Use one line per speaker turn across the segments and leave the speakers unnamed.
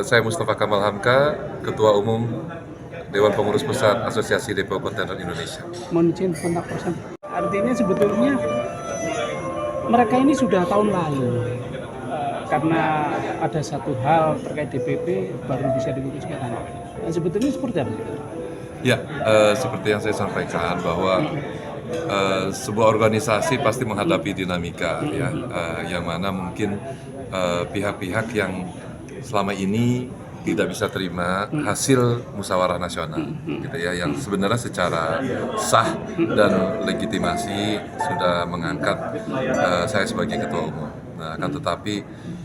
Saya Mustafa Kamal Hamka, Ketua Umum Dewan Pengurus Pusat Asosiasi Depo Kontainer Indonesia.
Mohon izin kontak person. Artinya sebetulnya mereka ini sudah tahun lalu karena ada satu hal terkait DPP baru bisa diputuskan. Nah, sebetulnya seperti apa?
Ya, seperti yang saya sampaikan bahwa sebuah organisasi pasti menghadapi dinamika, ya, yang mana mungkin pihak-pihak yang selama ini tidak bisa terima hasil musyawarah nasional, gitu ya, yang sebenarnya secara sah dan legitimasi sudah mengangkat saya sebagai ketua umum. Nah, akan tetapi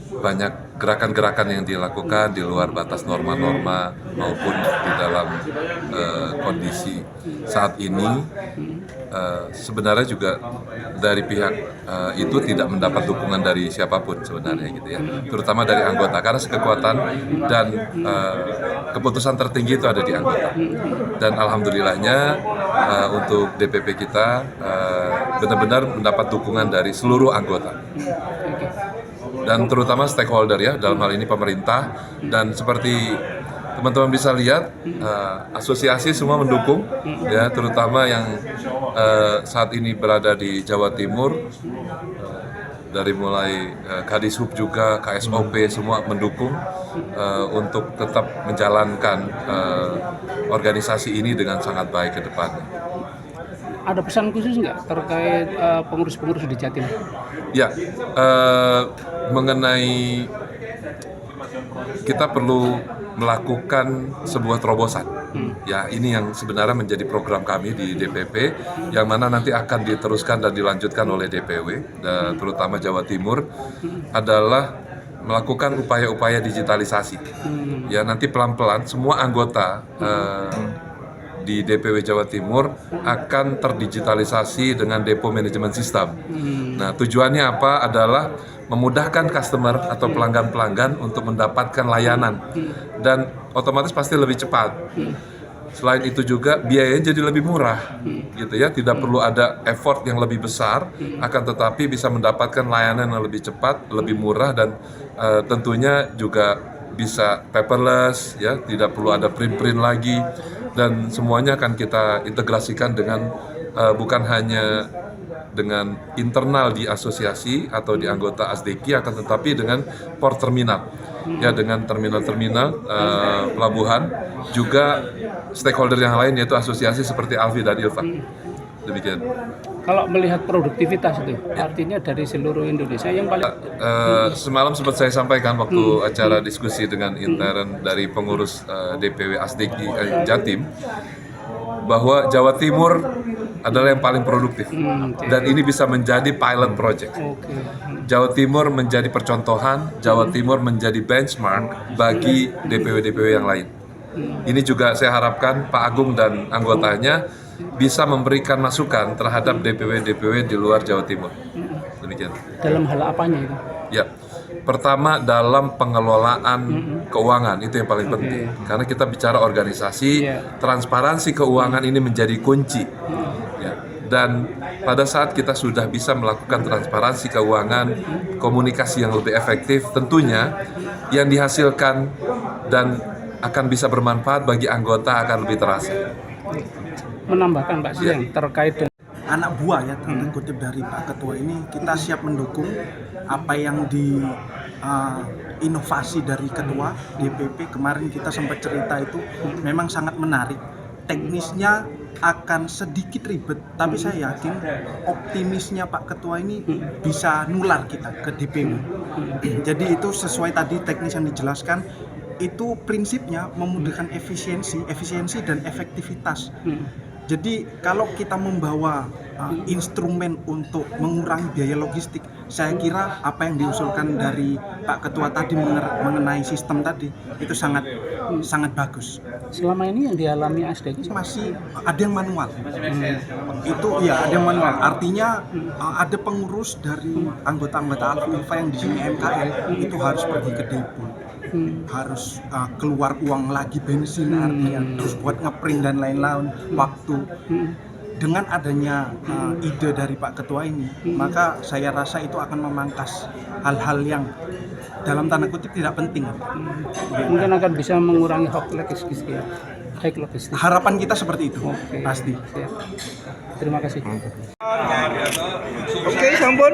banyak gerakan-gerakan yang dilakukan di luar batas norma-norma maupun di dalam kondisi saat ini sebenarnya juga dari pihak itu tidak mendapat dukungan dari siapapun sebenarnya, gitu ya, terutama dari anggota, karena kekuatan dan keputusan tertinggi itu ada di anggota. Dan alhamdulillahnya untuk DPP kita benar-benar mendapat dukungan dari seluruh anggota dan terutama stakeholder, ya, dalam hal ini pemerintah. Dan seperti teman-teman bisa lihat, asosiasi semua mendukung, ya, terutama yang saat ini berada di Jawa Timur, dari mulai Kadishub juga, KSOP semua mendukung untuk tetap menjalankan organisasi ini dengan sangat baik ke depannya.
Ada pesan khusus nggak terkait pengurus-pengurus di Jatim?
Ya, mengenai kita perlu melakukan sebuah terobosan. Ya, ini yang sebenarnya menjadi program kami di DPP, yang mana nanti akan diteruskan dan dilanjutkan oleh DPW, dan terutama Jawa Timur, adalah melakukan upaya-upaya digitalisasi. Ya, nanti pelan-pelan semua anggota di DPW Jawa Timur akan terdigitalisasi dengan Depo Manajemen System. Nah, tujuannya apa? Adalah memudahkan customer atau pelanggan-pelanggan untuk mendapatkan layanan, dan otomatis pasti lebih cepat. Selain itu juga biayanya jadi lebih murah, gitu ya, tidak perlu ada effort yang lebih besar, akan tetapi bisa mendapatkan layanan yang lebih cepat, lebih murah, dan tentunya juga bisa paperless, ya, tidak perlu ada print-print lagi, dan semuanya akan kita integrasikan dengan bukan hanya dengan internal di asosiasi atau di anggota ASDQ, akan tetapi dengan port terminal, ya, dengan terminal-terminal pelabuhan, juga stakeholder yang lain yaitu asosiasi seperti Alfi dan Ilva. Demikian.
Kalau melihat produktivitas itu, artinya dari seluruh Indonesia yang paling
semalam sempat saya sampaikan waktu acara diskusi dengan intern dari pengurus DPW ASDQ Jatim, bahwa Jawa Timur adalah yang paling produktif, dan ini bisa menjadi pilot project. Jawa Timur menjadi percontohan, Jawa Timur menjadi benchmark bagi DPW-DPW yang lain. Ini juga saya harapkan Pak Agung dan anggotanya bisa memberikan masukan terhadap DPW-DPW di luar Jawa Timur. Demikian.
dalam hal apanya itu?
Ya, pertama dalam pengelolaan keuangan, itu yang paling penting. Karena kita bicara organisasi, transparansi keuangan ini menjadi kunci. Ya. Dan pada saat kita sudah bisa melakukan transparansi keuangan, komunikasi yang lebih efektif, tentunya yang dihasilkan dan akan bisa bermanfaat bagi anggota akan lebih terasa.
Menambahkan Pak Siang terkait dengan
anak buah, ya, tanda kutip, dari Pak Ketua ini, kita siap mendukung apa yang di inovasi dari Ketua DPP. Kemarin kita sempat cerita itu memang sangat menarik. Teknisnya akan sedikit ribet, tapi saya yakin optimisnya Pak Ketua ini bisa nular kita ke DPW. Jadi itu sesuai tadi teknis yang dijelaskan, itu prinsipnya memudahkan efisiensi dan efektivitas. Jadi kalau kita membawa instrumen untuk mengurangi biaya logistik, saya kira apa yang diusulkan dari Pak Ketua tadi mengenai sistem tadi itu sangat bagus.
selama ini yang dialami ASDQ
Masih ada yang manual. Itu ya, ada yang manual. Artinya ada pengurus dari anggota-anggota Alfa yang di sini MKL itu harus pergi ke depo. Harus keluar uang lagi, bensin, artinya terus buat ngeprint dan lain-lain, waktu. Dengan adanya ide dari Pak Ketua ini, maka saya rasa itu akan memangkas hal-hal yang dalam tanda kutip tidak penting.
Mungkin akan bisa mengurangi hoax logistik ya. High logistik.
Harapan kita seperti itu.
Oke.
Pasti.
Siap. Terima kasih.
Oke, sampun.